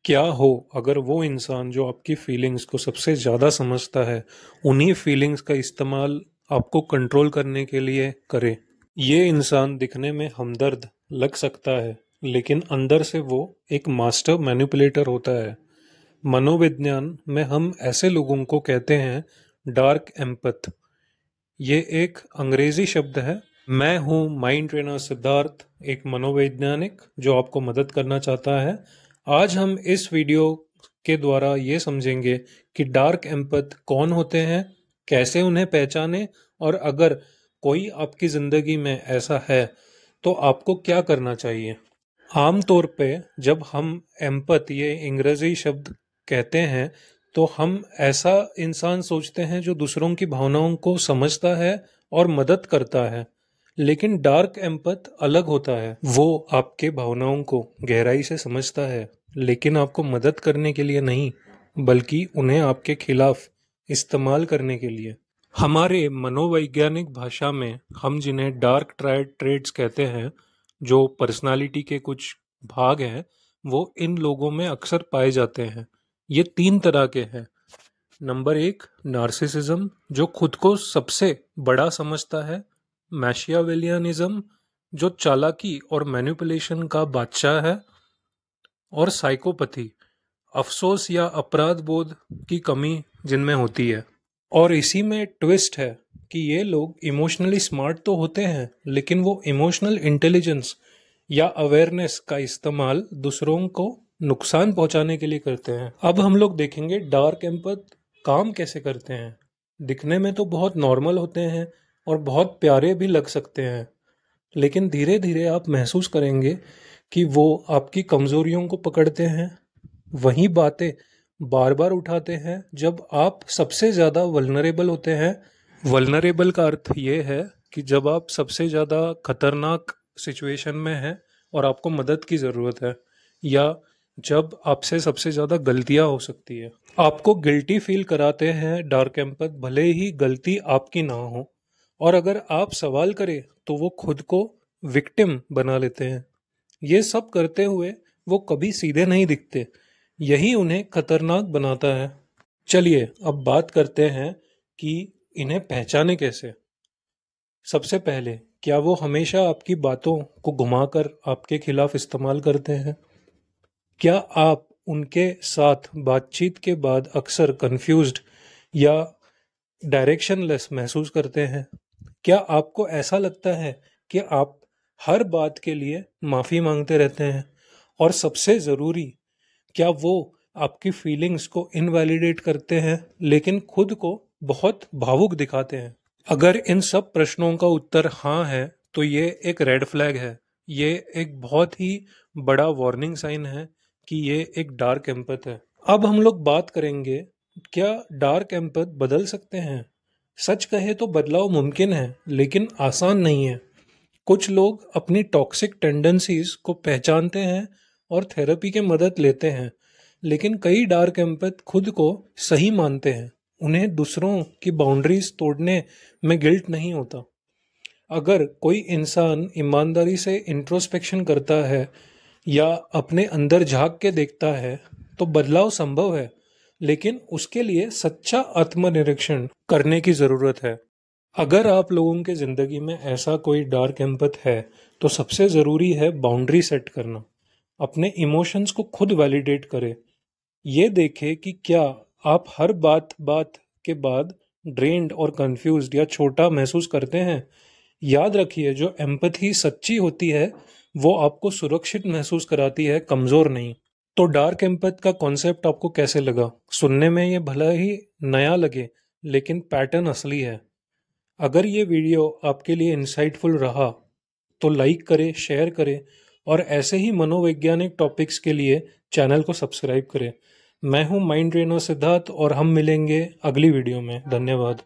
क्या हो अगर वो इंसान जो आपकी फीलिंग्स को सबसे ज़्यादा समझता है उन्हीं फीलिंग्स का इस्तेमाल आपको कंट्रोल करने के लिए करे। ये इंसान दिखने में हमदर्द लग सकता है लेकिन अंदर से वो एक मास्टर मैनिपुलेटर होता है। मनोविज्ञान में हम ऐसे लोगों को कहते हैं डार्क एम्पथ। ये एक अंग्रेजी शब्द है। मैं हूँ माइंड ट्रेनर सिद्धार्थ, एक मनोवैज्ञानिक जो आपको मदद करना चाहता है। आज हम इस वीडियो के द्वारा ये समझेंगे कि डार्क एम्पथ कौन होते हैं, कैसे उन्हें पहचाने, और अगर कोई आपकी ज़िंदगी में ऐसा है तो आपको क्या करना चाहिए। आमतौर पे जब हम एम्पथ ये अंग्रेजी शब्द कहते हैं तो हम ऐसा इंसान सोचते हैं जो दूसरों की भावनाओं को समझता है और मदद करता है। लेकिन डार्क एम्पथ अलग होता है। वो आपके भावनाओं को गहराई से समझता है लेकिन आपको मदद करने के लिए नहीं, बल्कि उन्हें आपके खिलाफ इस्तेमाल करने के लिए। हमारे मनोवैज्ञानिक भाषा में हम जिन्हें डार्क ट्रेड्स कहते हैं, जो पर्सनालिटी के कुछ भाग हैं, वो इन लोगों में अक्सर पाए जाते हैं। ये 3 तरह के हैं। नंबर 1, नार्सिसिज्म, जो खुद को सबसे बड़ा समझता है। मैशियावेलियनिज्म, जो चालाकी और मैनिपुलेशन का बादशाह है। और साइकोपैथी, अफसोस या अपराध बोध की कमी जिनमें होती है। और इसी में ट्विस्ट है कि ये लोग इमोशनली स्मार्ट तो होते हैं लेकिन वो इमोशनल इंटेलिजेंस या अवेयरनेस का इस्तेमाल दूसरों को नुकसान पहुंचाने के लिए करते हैं। अब हम लोग देखेंगे डार्क एम्पथ काम कैसे करते हैं। दिखने में तो बहुत नॉर्मल होते हैं और बहुत प्यारे भी लग सकते हैं, लेकिन धीरे धीरे आप महसूस करेंगे कि वो आपकी कमजोरियों को पकड़ते हैं। वही बातें बार बार उठाते हैं जब आप सबसे ज़्यादा वल्नरेबल होते हैं। वल्नरेबल का अर्थ ये है कि जब आप सबसे ज़्यादा खतरनाक सिचुएशन में हैं और आपको मदद की ज़रूरत है, या जब आपसे सबसे ज़्यादा गलतियां हो सकती है। आपको गिल्टी फील कराते हैं डार्क एम्पथ, भले ही गलती आपकी ना हो। और अगर आप सवाल करें तो वो खुद को विक्टिम बना लेते हैं। ये सब करते हुए वो कभी सीधे नहीं दिखते, यही उन्हें खतरनाक बनाता है। चलिए अब बात करते हैं कि इन्हें पहचाने कैसे। सबसे पहले, क्या वो हमेशा आपकी बातों को घुमाकर आपके खिलाफ इस्तेमाल करते हैं? क्या आप उनके साथ बातचीत के बाद अक्सर कंफ्यूज्ड या डायरेक्शनलेस महसूस करते हैं? क्या आपको ऐसा लगता है कि आप हर बात के लिए माफ़ी मांगते रहते हैं? और सबसे ज़रूरी, क्या वो आपकी फीलिंग्स को इनवैलिडेट करते हैं लेकिन खुद को बहुत भावुक दिखाते हैं? अगर इन सब प्रश्नों का उत्तर हाँ है तो ये एक रेड फ्लैग है। ये एक बहुत ही बड़ा वार्निंग साइन है कि ये एक डार्क एम्पथ है। अब हम लोग बात करेंगे, क्या डार्क एम्पथ बदल सकते हैं? सच कहे तो बदलाव मुमकिन है लेकिन आसान नहीं है। कुछ लोग अपनी टॉक्सिक टेंडेंसीज को पहचानते हैं और थेरेपी के मदद लेते हैं, लेकिन कई डार्क एम्पथ खुद को सही मानते हैं। उन्हें दूसरों की बाउंड्रीज तोड़ने में गिल्ट नहीं होता। अगर कोई इंसान ईमानदारी से इंट्रोस्पेक्शन करता है या अपने अंदर झांक के देखता है तो बदलाव संभव है, लेकिन उसके लिए सच्चा आत्मनिरीक्षण करने की ज़रूरत है। अगर आप लोगों के ज़िंदगी में ऐसा कोई डार्क एम्पथ है तो सबसे ज़रूरी है बाउंड्री सेट करना। अपने इमोशंस को खुद वैलिडेट करें। ये देखें कि क्या आप हर बात के बाद ड्रेन्ड और कंफ्यूज्ड या छोटा महसूस करते हैं। याद रखिए, जो एम्पथी सच्ची होती है वो आपको सुरक्षित महसूस कराती है, कमज़ोर नहीं। तो डार्क एम्पथ का कॉन्सेप्ट आपको कैसे लगा? सुनने में ये भला ही नया लगे लेकिन पैटर्न असली है। अगर ये वीडियो आपके लिए इंसाइटफुल रहा तो लाइक करें, शेयर करें और ऐसे ही मनोवैज्ञानिक टॉपिक्स के लिए चैनल को सब्सक्राइब करें। मैं हूं माइंड ट्रेनर सिद्धार्थ और हम मिलेंगे अगली वीडियो में। धन्यवाद।